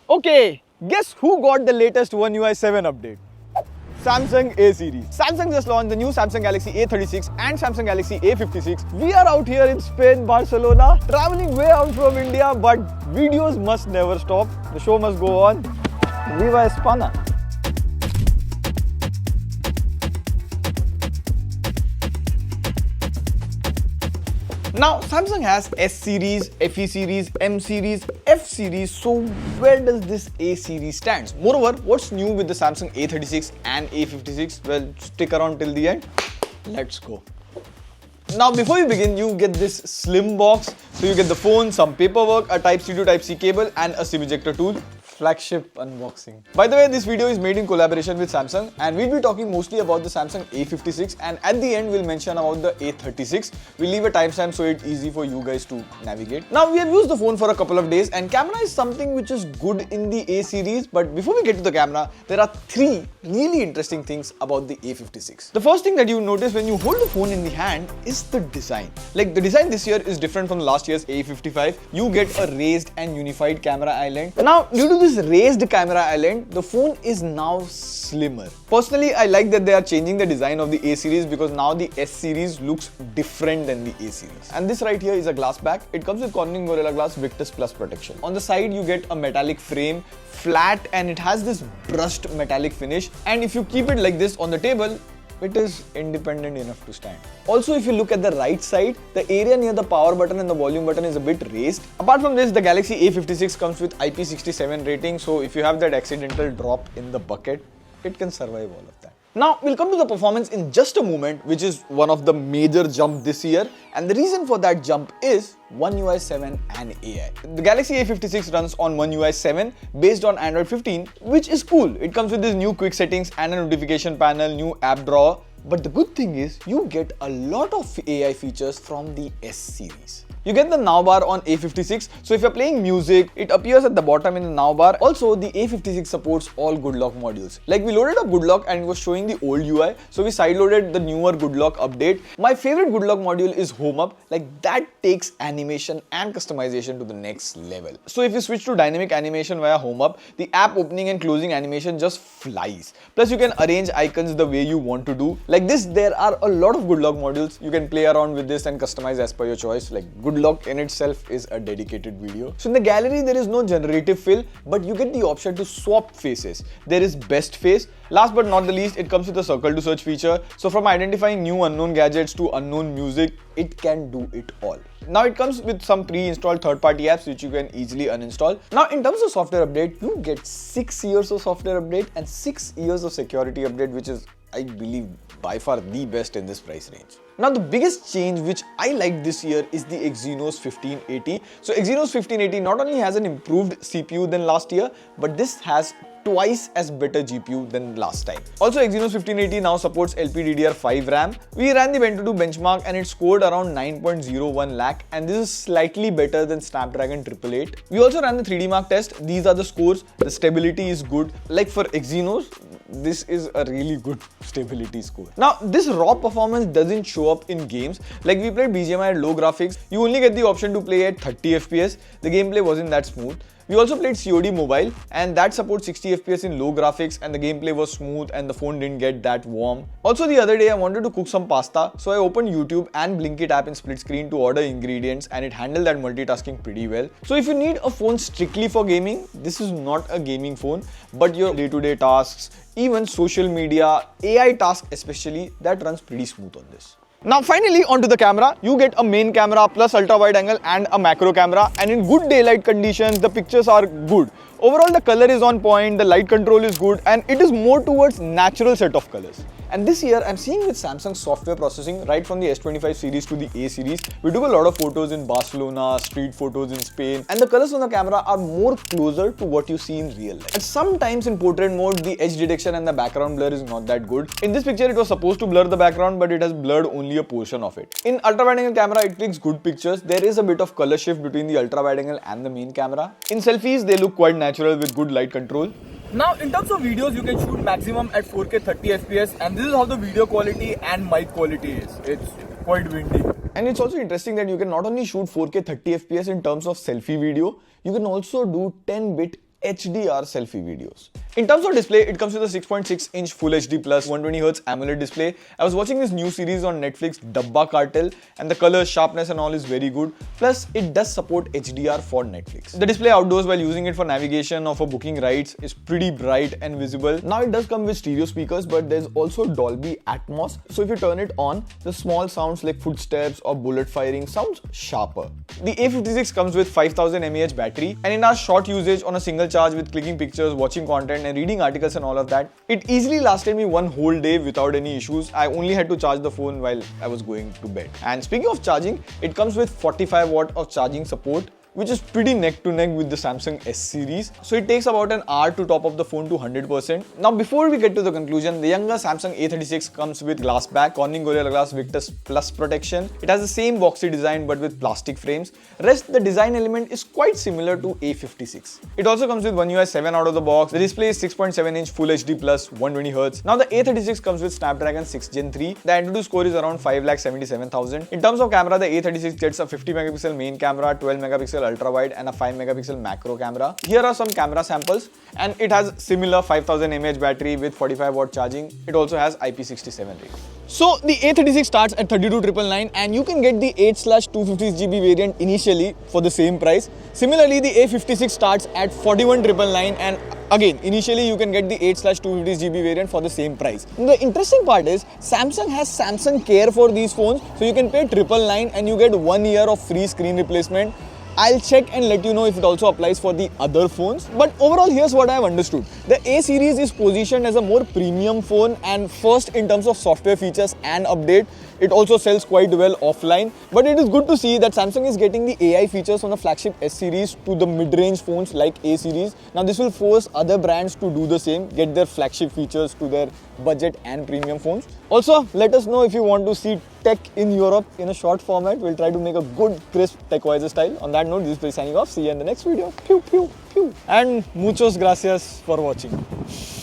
Okay, guess who got the latest One UI 7 update? Samsung A series. Samsung just launched the new Samsung Galaxy A36 and Samsung Galaxy A56. We are out here in Spain, Barcelona, traveling way out from India, but videos must never stop. The show must go on. Viva España! Now, Samsung has S series, FE series, M series, F series, so where does this A series stand? Moreover, what's new with the Samsung A36 and A56? Well, stick around till the end. Let's go. Now, before we begin, you get this slim box. So you get the phone, some paperwork, a Type-C to Type-C cable and a SIM ejector tool. Flagship unboxing. By the way, this video is made in collaboration with Samsung and we'll be talking mostly about the Samsung A56 and at the end we'll mention about the A36. We'll leave a timestamp so it's easy for you guys to navigate. Now we have used the phone for a couple of days and camera is something which is good in the A series, but before we get to the camera, there are three really interesting things about the A56. The first thing that you notice when you hold the phone in the hand is the design. Like the design this year is different from last year's A55. You get a raised and unified camera island. Now due to this raised camera island, the phone is now slimmer. Personally, I like that they are changing the design of the A series because now the S series looks different than the A series. And this right here is a glass back. It comes with Corning Gorilla Glass Victus Plus protection. On the side, you get a metallic frame, flat, and it has this brushed metallic finish. And if you keep it like this on the table, it is independent enough to stand. Also, if you look at the right side, the area near the power button and the volume button is a bit raised. Apart from this, the Galaxy A56 comes with IP67 rating, so if you have that accidental drop in the bucket, it can survive all of that. Now, we'll come to the performance in just a moment, which is one of the major jump this year. And the reason for that jump is One UI 7 and AI. The Galaxy A56 runs on One UI 7 based on Android 15, which is cool. It comes with these new quick settings and a notification panel, new app drawer. But the good thing is you get a lot of AI features from the S series. You get the now bar on A56, so if you're playing music, it appears at the bottom in the now bar. Also, the A56 supports all good lock modules. Like we loaded up good lock and it was showing the old UI, so we sideloaded the newer good lock update. My favorite good lock module is Home Up, like that takes animation and customization to the next level. So if you switch to dynamic animation via Home Up, the app opening and closing animation just flies. Plus you can arrange icons the way you want to do. Like this, there are a lot of good lock modules. You can play around with this and customize as per your choice. Like good lock in itself is a dedicated video. So in the gallery, there is no generative fill, but you get the option to swap faces. There is best face. Last but not the least, it comes with a circle to search feature. So from identifying new unknown gadgets to unknown music, it can do it all. Now it comes with some pre-installed third-party apps which you can easily uninstall. Now in terms of software update, you get 6 years of software update and 6 years of security update, which is, I believe, by far the best in this price range. Now the biggest change which I liked this year is the Exynos 1580. So Exynos 1580 not only has an improved CPU than last year, but this has twice as better GPU than last time. Also, Exynos 1580 now supports LPDDR5 RAM. We ran the Bentu 2 benchmark and it scored around 9.01 lakh, and this is slightly better than Snapdragon 888. We also ran the 3D Mark test. These are the scores. The stability is good. Like for Exynos, this is a really good stability score. Now, this raw performance doesn't show up in games. Like we played BGMI at low graphics. You only get the option to play at 30 FPS. The gameplay wasn't that smooth. We also played COD Mobile and that supports 60 FPS in low graphics and the gameplay was smooth and the phone didn't get that warm. Also the other day I wanted to cook some pasta, so I opened YouTube and Blinkit app in split screen to order ingredients and it handled that multitasking pretty well. So if you need a phone strictly for gaming, this is not a gaming phone, but your day-to-day tasks, even social media, AI tasks especially, that runs pretty smooth on this. Now finally onto the camera, you get a main camera plus ultra wide angle and a macro camera, and in good daylight conditions the pictures are good. Overall the color is on point, the light control is good and it is more towards natural set of colors. And this year I'm seeing with Samsung software processing right from the S25 series to the A series, we took a lot of photos in Barcelona, street photos in Spain, and the colors on the camera are more closer to what you see in real life. And sometimes in portrait mode, the edge detection and the background blur is not that good. In this picture, it was supposed to blur the background, but it has blurred only a portion of it. In ultra wide angle camera, it takes good pictures. There is a bit of color shift between the ultra wide angle and the main camera. In selfies, they look quite natural with good light control. Now in terms of videos, you can shoot maximum at 4K 30 FPS and this is how the video quality and mic quality is. It's quite windy. And it's also interesting that you can not only shoot 4K 30 FPS in terms of selfie video, you can also do 10-bit HDR selfie videos. In terms of display, it comes with a 6.6-inch Full HD Plus 120Hz AMOLED display. I was watching this new series on Netflix, Dabba Cartel, and the color, sharpness and all is very good. Plus, it does support HDR for Netflix. The display outdoors while using it for navigation or for booking rides is pretty bright and visible. Now, it does come with stereo speakers, but there's also Dolby Atmos. So if you turn it on, the small sounds like footsteps or bullet firing sounds sharper. The A56 comes with 5000 mAh battery, and in our short usage on a single charge with clicking pictures, watching content and reading articles and all of that, it easily lasted me one whole day without any issues. I only had to charge the phone while I was going to bed. And speaking of charging, it comes with 45 watt of charging support, which is pretty neck to neck with the Samsung S series. So it takes about an hour to top up the phone to 100%. Now before we get to the conclusion, the younger Samsung A36 comes with glass back, Corning Gorilla Glass Victus Plus protection. It has the same boxy design but with plastic frames. Rest, the design element is quite similar to A56. It also comes with One UI 7 out of the box. The display is 6.7-inch Full HD Plus 120Hz. Now the A36 comes with Snapdragon 6 Gen 3. The Antutu score is around 5,77,000. In terms of camera, the A36 gets a 50 megapixel main camera, 12 megapixel ultra wide and a 5 megapixel macro camera. Here are some camera samples, and it has similar 5000 mAh battery with 45 watt charging. It also has IP67 rating. So the A36 starts at 32,999 and you can get the 8/256GB variant initially for the same price. Similarly, the A56 starts at 41,999 and again, initially you can get the 8/256GB variant for the same price. And the interesting part is Samsung has Samsung Care for these phones, so you can pay 999 and you get 1 year of free screen replacement. I'll check and let you know if it also applies for the other phones. But overall, here's what I've understood. The A series is positioned as a more premium phone and first in terms of software features and update. It also sells quite well offline. But it is good to see that Samsung is getting the AI features on the flagship S series to the mid-range phones like A series. Now this will force other brands to do the same, get their flagship features to their budget and premium phones. Also, let us know if you want to see tech in Europe in a short format. We'll try to make a good, crisp TechWiser style. On that note, this is Play signing off. See you in the next video. Pew, pew, pew. And muchos gracias for watching.